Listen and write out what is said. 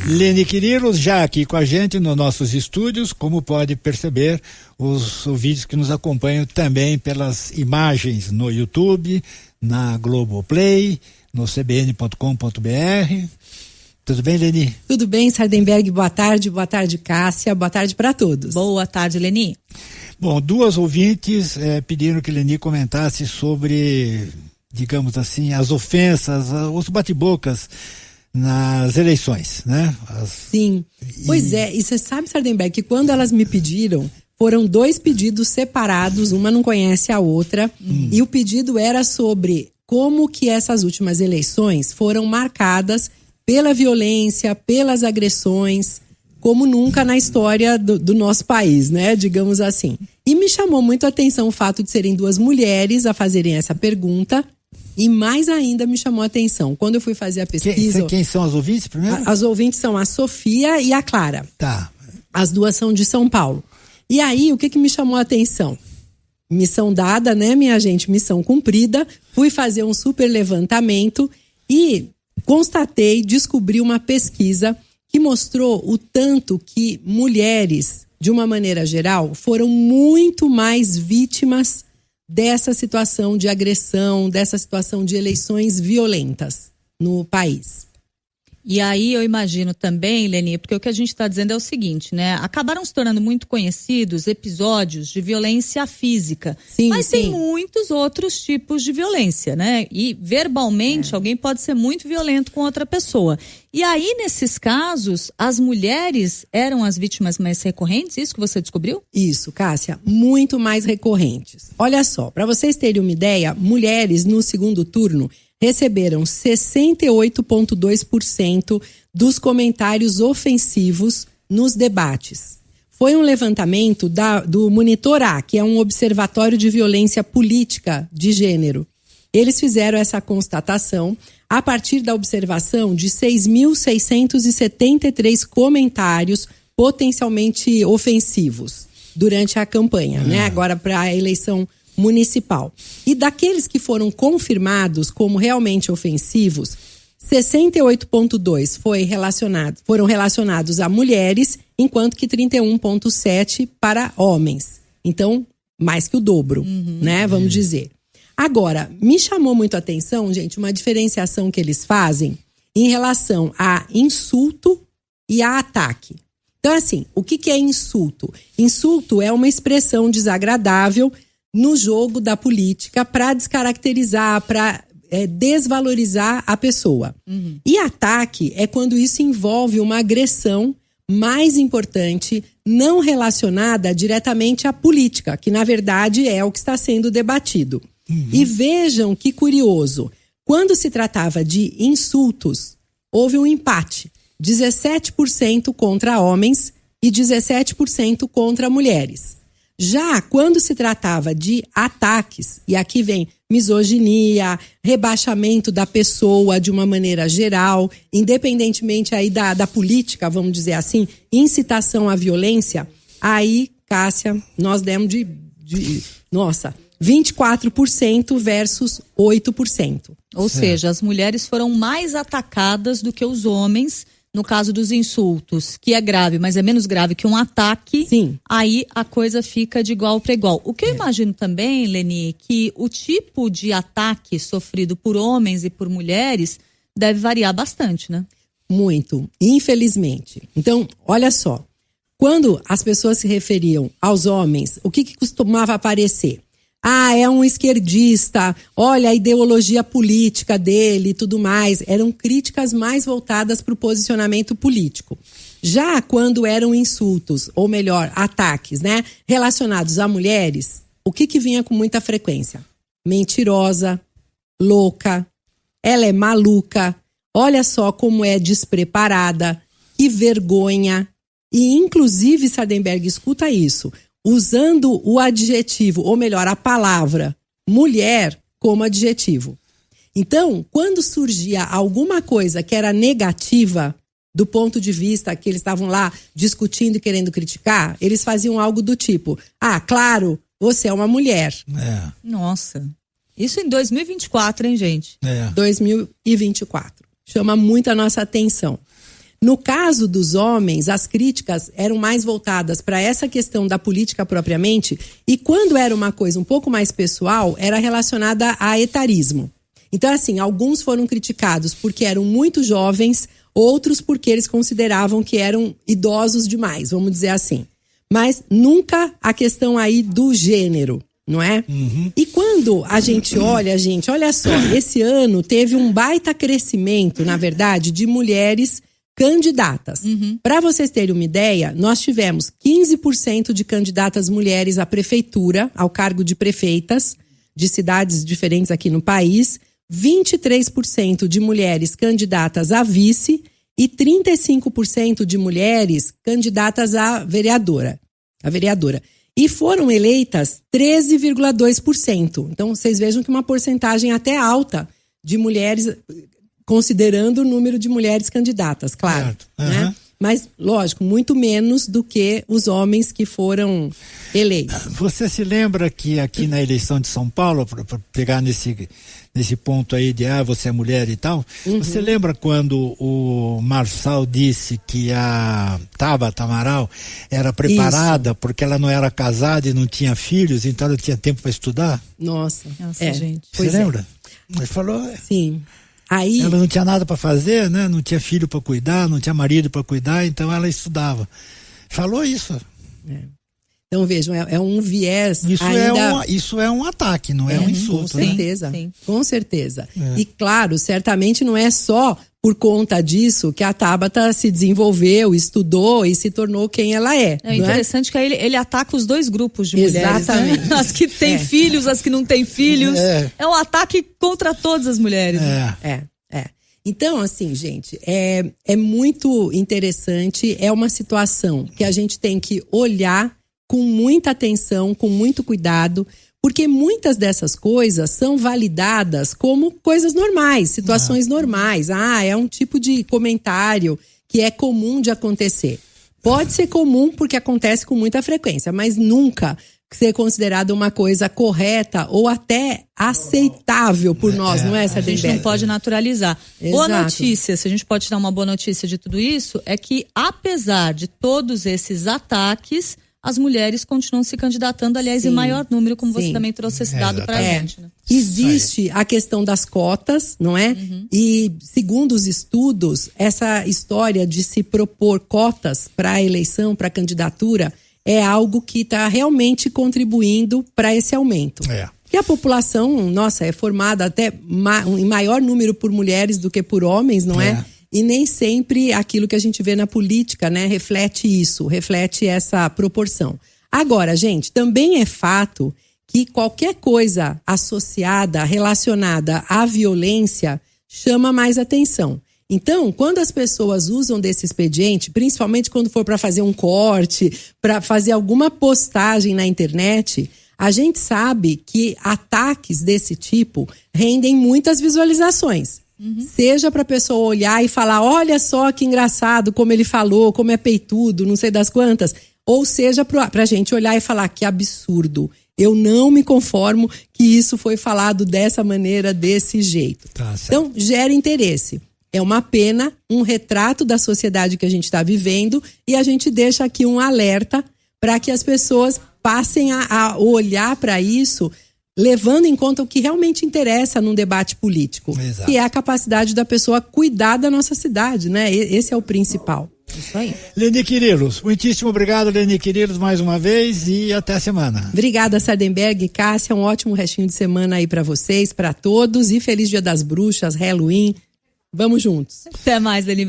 Leni Quirilos já aqui com a gente nos nossos estúdios, como pode perceber, os ouvintes que nos acompanham também pelas imagens no YouTube, na Globoplay, no cbn.com.br. Tudo bem, Leni? Tudo bem, Sardenberg, boa tarde, Cássia, boa tarde para todos. Boa tarde, Leni. Bom, duas ouvintes pediram que Leni comentasse sobre, digamos assim, as ofensas, os bate-bocas nas eleições, né? Sim, pois é, e você sabe, Sardenberg, que quando elas me pediram, foram 2 pedidos separados, uma não conhece a outra, e o pedido era sobre como que essas últimas eleições foram marcadas pela violência, pelas agressões, como nunca na história do nosso país, né? Digamos assim. E me chamou muito a atenção o fato de serem 2 mulheres a fazerem essa pergunta. E mais ainda me chamou a atenção. Quando eu fui fazer a pesquisa... Quem são as ouvintes primeiro? As ouvintes são a Sofia e a Clara. Tá. As 2 são de São Paulo. E aí, o que me chamou a atenção? Missão dada, né, minha gente? Missão cumprida. Fui fazer um super levantamento e descobri uma pesquisa que mostrou o tanto que mulheres, de uma maneira geral, foram muito mais vítimas dessa situação de agressão, dessa situação de eleições violentas no país. E aí eu imagino também, Leni, porque o que a gente está dizendo é o seguinte, né? Acabaram se tornando muito conhecidos episódios de violência física. Sim, mas sim. Tem muitos outros tipos de violência, né? E verbalmente alguém pode ser muito violento com outra pessoa. E aí, nesses casos, as mulheres eram as vítimas mais recorrentes? Isso que você descobriu? Isso, Cássia, muito mais recorrentes. Olha só, para vocês terem uma ideia, mulheres no segundo turno receberam 68,2% dos comentários ofensivos nos debates. Foi um levantamento do Monitor A, que é um observatório de violência política de gênero. Eles fizeram essa constatação a partir da observação de 6.673 comentários potencialmente ofensivos durante a campanha, né? Agora para a eleição municipal. E daqueles que foram confirmados como realmente ofensivos, 68,2 foram relacionados a mulheres, enquanto que 31,7 para homens. Então, mais que o dobro, né? Vamos dizer. Agora, me chamou muito a atenção, gente, uma diferenciação que eles fazem em relação a insulto e a ataque. Então, assim, o que é insulto? Insulto é uma expressão desagradável no jogo da política para descaracterizar, para desvalorizar a pessoa. E ataque é quando isso envolve uma agressão mais importante, não relacionada diretamente à política, que na verdade é o que está sendo debatido. E vejam que curioso, quando se tratava de insultos, houve um empate, 17% contra homens e 17% contra mulheres. Já quando se tratava de ataques, e aqui vem misoginia, rebaixamento da pessoa de uma maneira geral, independentemente aí da política, vamos dizer assim, incitação à violência, aí, Cássia, nós demos 24% versus 8%. Ou seja, as mulheres foram mais atacadas do que os homens. No caso dos insultos, que é grave, mas é menos grave que um ataque, sim, aí a coisa fica de igual para igual. O que eu imagino também, Leni, que o tipo de ataque sofrido por homens e por mulheres deve variar bastante, né? Muito, infelizmente. Então, olha só, quando as pessoas se referiam aos homens, o que costumava aparecer? Ah, é um esquerdista, olha a ideologia política dele e tudo mais. Eram críticas mais voltadas para o posicionamento político. Já quando eram insultos, ou melhor, ataques, né, relacionados a mulheres, o que vinha com muita frequência? Mentirosa, louca, ela é maluca, olha só como é despreparada, que vergonha. E inclusive, Sardenberg, escuta isso, usando o adjetivo, ou melhor, a palavra mulher como adjetivo. Então, quando surgia alguma coisa que era negativa, do ponto de vista que eles estavam lá discutindo e querendo criticar, eles faziam algo do tipo, ah, claro, você é uma mulher. Nossa, isso em 2024, hein, gente? 2024. Chama muito a nossa atenção. No caso dos homens, as críticas eram mais voltadas para essa questão da política propriamente, e quando era uma coisa um pouco mais pessoal, era relacionada a etarismo. Então, assim, alguns foram criticados porque eram muito jovens, outros porque eles consideravam que eram idosos demais, vamos dizer assim. Mas nunca a questão aí do gênero, não é? E quando a gente olha, olha só, esse ano teve um baita crescimento, na verdade, de mulheres candidatas. Para vocês terem uma ideia, nós tivemos 15% de candidatas mulheres à prefeitura, ao cargo de prefeitas, de cidades diferentes aqui no país, 23% de mulheres candidatas a vice e 35% de mulheres candidatas a vereadora. E foram eleitas 13,2%. Então, vocês vejam que uma porcentagem até alta de mulheres, considerando o número de mulheres candidatas, claro. Certo. Né? Mas, lógico, muito menos do que os homens que foram eleitos. Você se lembra que aqui na eleição de São Paulo, para pegar nesse ponto aí de você é mulher e tal, você lembra quando o Marçal disse que a Tabata Amaral era preparada porque ela não era casada e não tinha filhos, então ela tinha tempo para estudar? Nossa, gente. Você lembra? Ele falou... Sim. Aí, ela não tinha nada para fazer, né? Não tinha filho para cuidar, não tinha marido para cuidar, então ela estudava. Falou isso. Então vejam, é um viés isso ainda... Isso é um ataque, não é um insulto. Com certeza, Sim. Com certeza. E claro, certamente não é só por conta disso que a Tabata se desenvolveu, estudou e se tornou quem ela é. É interessante que aí ele ataca os dois grupos de mulheres. Exatamente. Né? As que têm filhos, as que não têm filhos. É um ataque contra todas as mulheres. Então, assim, gente, é muito interessante, é uma situação que a gente tem que olhar com muita atenção, com muito cuidado, porque muitas dessas coisas são validadas como coisas normais, situações normais. É um tipo de comentário que é comum de acontecer. Pode ser comum porque acontece com muita frequência, mas nunca ser considerada uma coisa correta ou até aceitável por nós, não é, Sardenberg? A gente não pode naturalizar. Exato. Boa notícia, se a gente pode dar uma boa notícia de tudo isso, é que apesar de todos esses ataques, as mulheres continuam se candidatando, aliás, em maior número, como você também trouxe esse dado pra gente. Né? Existe a questão das cotas, não é? E, segundo os estudos, essa história de se propor cotas para a eleição, para a candidatura, é algo que está realmente contribuindo para esse aumento. E a população, é formada até em maior número por mulheres do que por homens, não é? E nem sempre aquilo que a gente vê na política, né, reflete isso, reflete essa proporção. Agora, gente, também é fato que qualquer coisa associada, relacionada à violência, chama mais atenção. Então, quando as pessoas usam desse expediente, principalmente quando for para fazer um corte, para fazer alguma postagem na internet, a gente sabe que ataques desse tipo rendem muitas visualizações. Seja para a pessoa olhar e falar, olha só que engraçado como ele falou, como é peitudo, não sei das quantas. Ou seja, para a gente olhar e falar, que absurdo. Eu não me conformo que isso foi falado dessa maneira, desse jeito. Então, gera interesse. É uma pena, um retrato da sociedade que a gente está vivendo, e a gente deixa aqui um alerta para que as pessoas passem a olhar para isso, levando em conta o que realmente interessa num debate político, que é a capacidade da pessoa cuidar da nossa cidade, né? Esse é o principal. Isso aí. Leni Quirilos, muitíssimo obrigado, Leni Quirilos, mais uma vez, e até a semana. Obrigada, Sardenberg, Cássia, um ótimo restinho de semana aí para vocês, para todos, e feliz Dia das Bruxas, Halloween. Vamos juntos. Até mais, Leni.